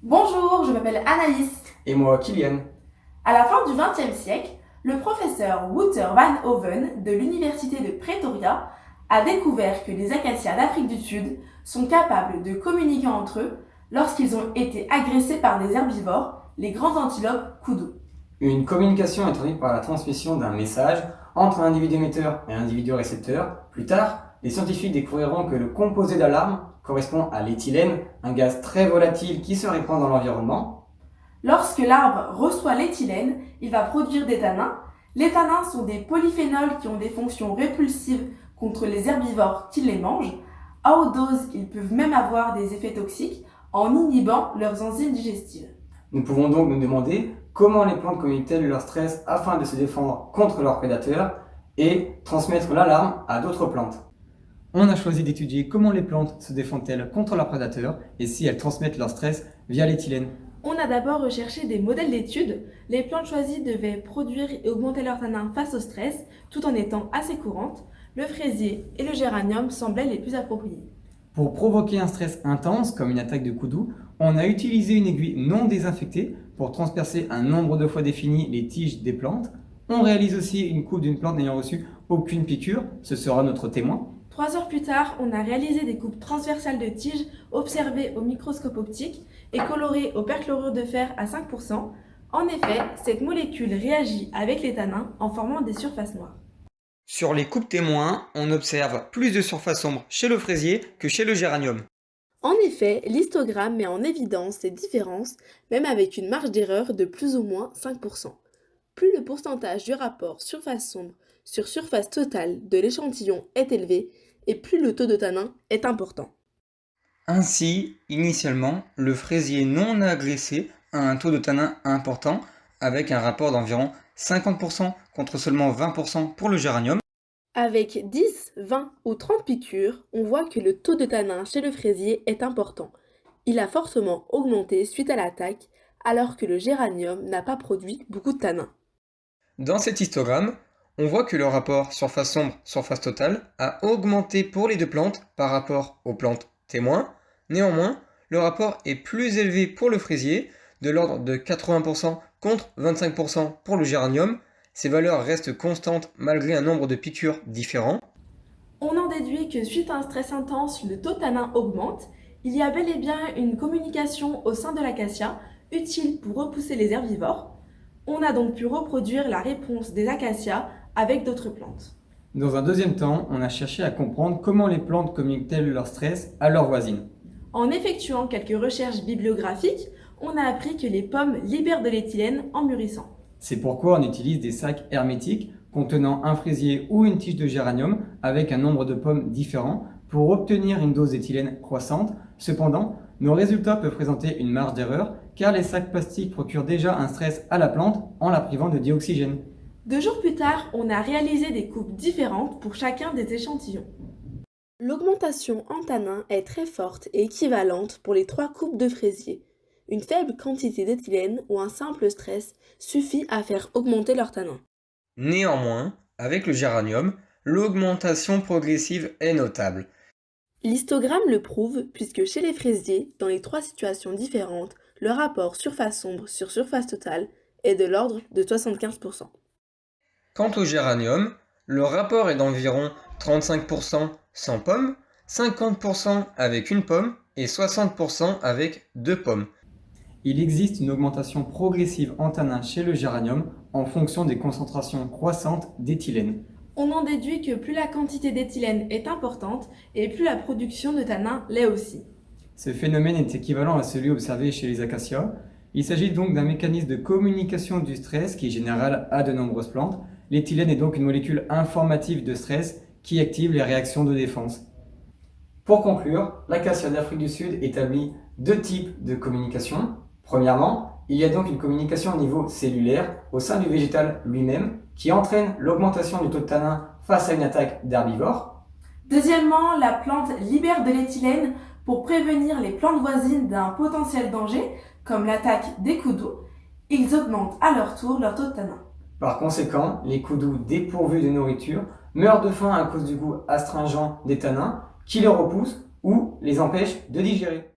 Bonjour, je m'appelle Anaïs. Et moi, Kylian. À la fin du XXe siècle, le professeur Wouter van Hoven de l'université de Pretoria a découvert que les acacias d'Afrique du Sud sont capables de communiquer entre eux lorsqu'ils ont été agressés par des herbivores, les grands antilopes koudous. Une communication est traduite par la transmission d'un message entre un individu émetteur et un individu récepteur. Plus tard, les scientifiques découvriront que le composé d'alarme correspond à l'éthylène, un gaz très volatile qui se répand dans l'environnement. Lorsque l'arbre reçoit l'éthylène, il va produire des tanins. Les tanins sont des polyphénols qui ont des fonctions répulsives contre les herbivores qui les mangent. À haute dose, ils peuvent même avoir des effets toxiques en inhibant leurs enzymes digestives. Nous pouvons donc nous demander comment les plantes communiquent-elles leur stress afin de se défendre contre leurs prédateurs et transmettre l'alarme à d'autres plantes. On a choisi d'étudier comment les plantes se défendent-elles contre leurs prédateurs et si elles transmettent leur stress via l'éthylène. On a d'abord recherché des modèles d'études. Les plantes choisies devaient produire et augmenter leur tanin face au stress, tout en étant assez courantes. Le fraisier et le géranium semblaient les plus appropriés. Pour provoquer un stress intense, comme une attaque de koudou, on a utilisé une aiguille non désinfectée pour transpercer un nombre de fois défini les tiges des plantes. On réalise aussi une coupe d'une plante n'ayant reçu aucune piqûre, ce sera notre témoin. 3 heures plus tard, on a réalisé des coupes transversales de tiges observées au microscope optique et colorées au perchlorure de fer à 5%. En effet, cette molécule réagit avec les tanins en formant des surfaces noires. Sur les coupes témoins, on observe plus de surface sombre chez le fraisier que chez le géranium. En effet, l'histogramme met en évidence ces différences, même avec une marge d'erreur de plus ou moins 5%. Plus le pourcentage du rapport surface sombre sur surface totale de l'échantillon est élevé, et plus le taux de tanin est important. Ainsi, initialement, le fraisier non agressé a un taux de tanin important, avec un rapport d'environ 50% contre seulement 20% pour le géranium. Avec 10, 20 ou 30 piqûres, on voit que le taux de tanin chez le fraisier est important. Il a fortement augmenté suite à l'attaque, alors que le géranium n'a pas produit beaucoup de tanin. Dans cet histogramme, on voit que le rapport surface sombre-surface totale a augmenté pour les deux plantes par rapport aux plantes témoins. Néanmoins, le rapport est plus élevé pour le fraisier, de l'ordre de 80% contre 25% pour le géranium. Ces valeurs restent constantes malgré un nombre de piqûres différents. On en déduit que suite à un stress intense, le taux de tanin augmente. Il y a bel et bien une communication au sein de l'acacia, utile pour repousser les herbivores. On a donc pu reproduire la réponse des acacias avec d'autres plantes. Dans un deuxième temps, on a cherché à comprendre comment les plantes communiquent-elles leur stress à leurs voisines. En effectuant quelques recherches bibliographiques, on a appris que les pommes libèrent de l'éthylène en mûrissant. C'est pourquoi on utilise des sacs hermétiques contenant un fraisier ou une tige de géranium avec un nombre de pommes différent pour obtenir une dose d'éthylène croissante. Cependant, nos résultats peuvent présenter une marge d'erreur car les sacs plastiques procurent déjà un stress à la plante en la privant de dioxygène. 2 jours plus tard, on a réalisé des coupes différentes pour chacun des échantillons. L'augmentation en tanin est très forte et équivalente pour les 3 coupes de fraisier. Une faible quantité d'éthylène ou un simple stress suffit à faire augmenter leur tanin. Néanmoins, avec le géranium, l'augmentation progressive est notable. L'histogramme le prouve puisque chez les fraisiers, dans les 3 situations différentes, le rapport surface sombre sur surface totale est de l'ordre de 75%. Quant au géranium, le rapport est d'environ 35% sans pomme, 50% avec une pomme et 60% avec deux pommes. Il existe une augmentation progressive en tanin chez le géranium en fonction des concentrations croissantes d'éthylène. On en déduit que plus la quantité d'éthylène est importante et plus la production de tanin l'est aussi. Ce phénomène est équivalent à celui observé chez les acacias. Il s'agit donc d'un mécanisme de communication du stress qui est général à de nombreuses plantes. L'éthylène est donc une molécule informative de stress qui active les réactions de défense. Pour conclure, l'acacia d'Afrique du Sud établit deux types de communication. Premièrement, il y a donc une communication au niveau cellulaire au sein du végétal lui-même qui entraîne l'augmentation du taux de tanin face à une attaque d'herbivore. Deuxièmement, la plante libère de l'éthylène pour prévenir les plantes voisines d'un potentiel danger, comme l'attaque des koudous. Ils augmentent à leur tour leur taux de tanin. Par conséquent, les koudous dépourvus de nourriture meurent de faim à cause du goût astringent des tanins qui les repoussent ou les empêchent de digérer.